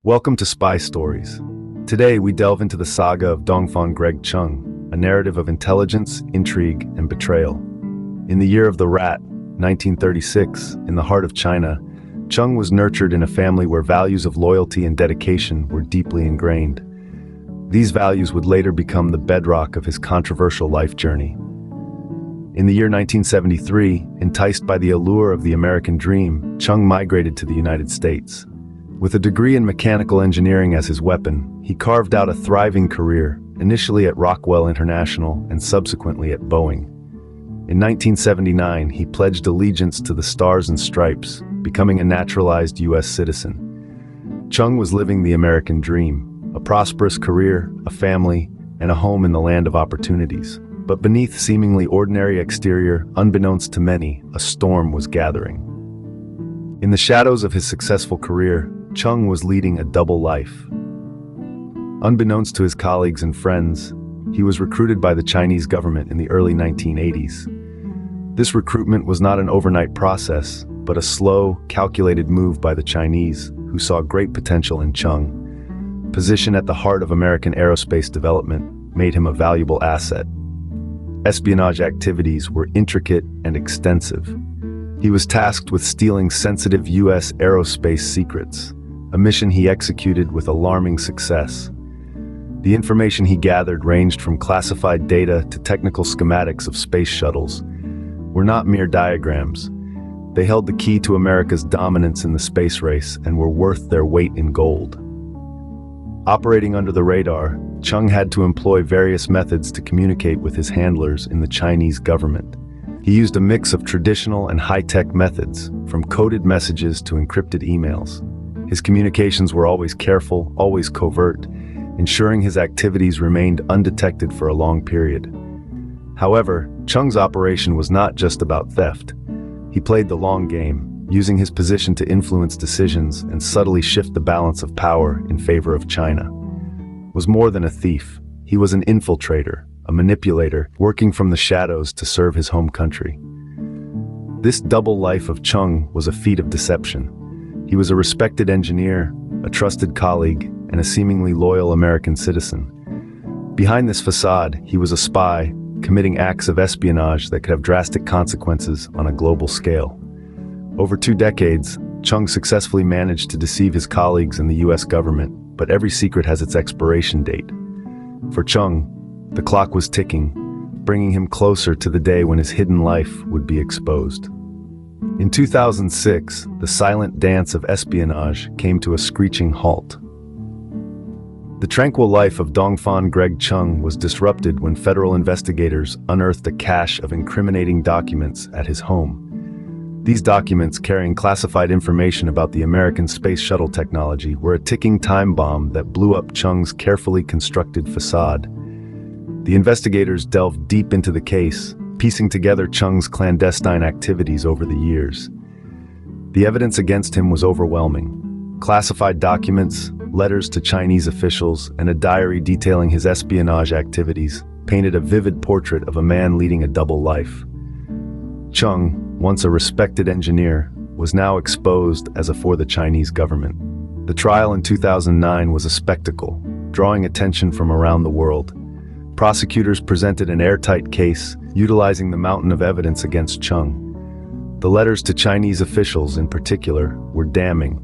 Welcome to Spy Stories. Today we delve into the saga of Dongfan Chung, a narrative of intelligence, intrigue, and betrayal. In the year of the rat, 1936, in the heart of China, Chung was nurtured in a family where values of loyalty and dedication were deeply ingrained. These values would later become the bedrock of his controversial life journey. In the year 1973, enticed by the allure of the American dream, Chung migrated to the United States. With a degree in mechanical engineering as his weapon, he carved out a thriving career, initially at Rockwell International and subsequently at Boeing. In 1979, he pledged allegiance to the Stars and Stripes, becoming a naturalized U.S. citizen. Chung was living the American dream, a prosperous career, a family, and a home in the land of opportunities. But beneath seemingly ordinary exterior, unbeknownst to many, a storm was gathering. In the shadows of his successful career, Chung was leading a double life. Unbeknownst to his colleagues and friends, he was recruited by the Chinese government in the early 1980s. This recruitment was not an overnight process, but a slow, calculated move by the Chinese, who saw great potential in Chung. Position at the heart of American aerospace development made him a valuable asset. Espionage activities were intricate and extensive. He was tasked with stealing sensitive U.S. aerospace secrets, a mission he executed with alarming success. The information he gathered ranged from classified data to technical schematics of space shuttles. Were not mere diagrams. They held the key to America's dominance in the space race and were worth their weight in gold. Operating under the radar, Chung had to employ various methods to communicate with his handlers in the Chinese government. He used a mix of traditional and high-tech methods, from coded messages to encrypted emails. His communications were always careful, always covert, ensuring his activities remained undetected for a long period. However, Chung's operation was not just about theft. He played the long game, using his position to influence decisions and subtly shift the balance of power in favor of China. Was more than a thief. He was an infiltrator, a manipulator, working from the shadows to serve his home country. This double life of Chung was a feat of deception. He was a respected engineer, a trusted colleague, and a seemingly loyal American citizen. Behind this facade, he was a spy, committing acts of espionage that could have drastic consequences on a global scale. Over 2 decades, Chung successfully managed to deceive his colleagues in the U.S. government, but every secret has its expiration date. For Chung, the clock was ticking, bringing him closer to the day when his hidden life would be exposed. In 2006, the silent dance of espionage came to a screeching halt. The tranquil life of Dongfan Chung was disrupted when federal investigators unearthed a cache of incriminating documents at his home. These documents, carrying classified information about the American space shuttle technology, were a ticking time bomb that blew up Chung's carefully constructed facade. The investigators delved deep into the case, piecing together Chung's clandestine activities over the years. The evidence against him was overwhelming. Classified documents, letters to Chinese officials, and a diary detailing his espionage activities painted a vivid portrait of a man leading a double life. Chung, once a respected engineer, was now exposed as a for the Chinese government. The trial in 2009 was a spectacle, drawing attention from around the world. Prosecutors presented an airtight case, utilizing the mountain of evidence against Chung. The letters to Chinese officials, in particular, were damning,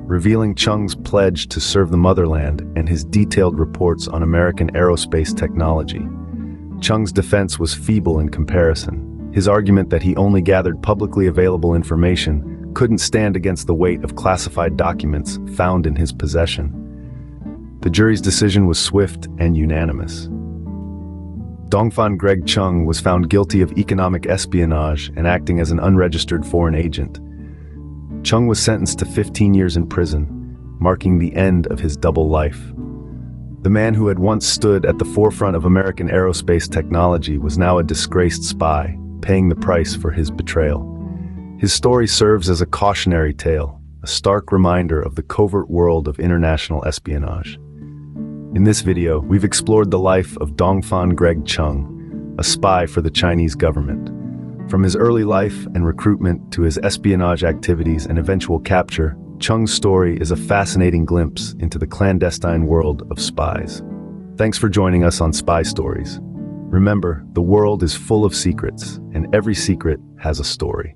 revealing Chung's pledge to serve the motherland and his detailed reports on American aerospace technology. Chung's defense was feeble in comparison. His argument that he only gathered publicly available information couldn't stand against the weight of classified documents found in his possession. The jury's decision was swift and unanimous. Dongfan Chung was found guilty of economic espionage and acting as an unregistered foreign agent. Chung was sentenced to 15 years in prison, marking the end of his double life. The man who had once stood at the forefront of American aerospace technology was now a disgraced spy, paying the price for his betrayal. His story serves as a cautionary tale, a stark reminder of the covert world of international espionage. In this video, we've explored the life of Dongfan Chung, a spy for the Chinese government. From his early life and recruitment to his espionage activities and eventual capture, Chung's story is a fascinating glimpse into the clandestine world of spies. Thanks for joining us on Spy Stories. Remember, the world is full of secrets, and every secret has a story.